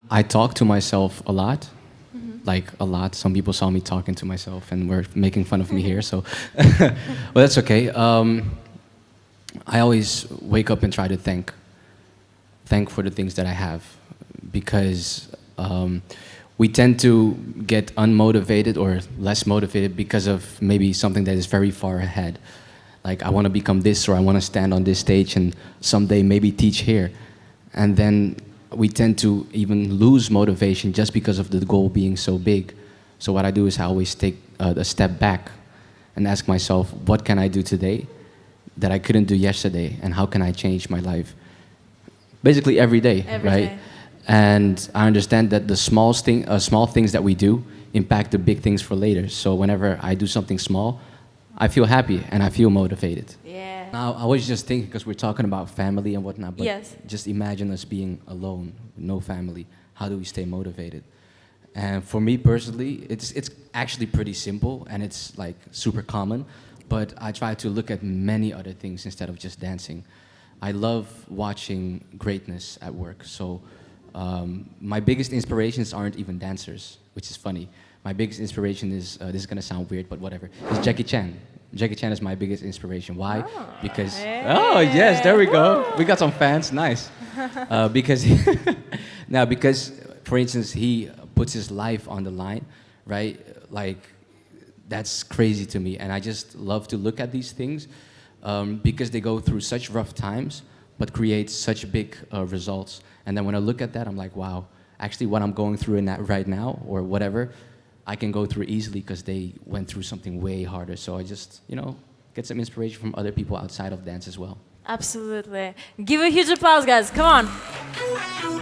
I talk to myself a lot, like a lot. Some people saw me talking to myself and were making fun of me here, so well, that's okay. I always wake up and try to thank for the things that I have, because we tend to get unmotivated or less motivated because of maybe something that is very far ahead. Like, I want to become this, or I want to stand on this stage and someday maybe teach here. And then we tend to even lose motivation just because of the goal being so big. So what I do is I always take a step back and ask myself, what can I do today that I couldn't do yesterday, and how can I change my life? Basically every day, right? Day. And I understand that the small things that we do impact the big things for later. So whenever I do something small, I feel happy and I feel motivated. Yeah. Now, I was just thinking, because we're talking about family and whatnot, but Yes. just imagine us being alone, with no family. How do we stay motivated? And for me personally, it's actually pretty simple, and it's like super common, but I try to look at many other things instead of just dancing. I love watching greatness at work. So my biggest inspirations aren't even dancers, which is funny. My biggest inspiration is, this is gonna sound weird, but whatever, is Jackie Chan. Jackie Chan is my biggest inspiration. Why? Because, oh yes, there we go. We got some fans, nice. Because, now because, for instance, he puts his life on the line, right? Like, that's crazy to me. And I just love to look at these things because they go through such rough times, but create such big results. And then when I look at that, I'm like, wow, actually what I'm going through in that right now, or whatever, I can go through easily because they went through something way harder. So I just, get some inspiration from other people outside of dance as well. Absolutely. Give a huge applause, guys. Come on.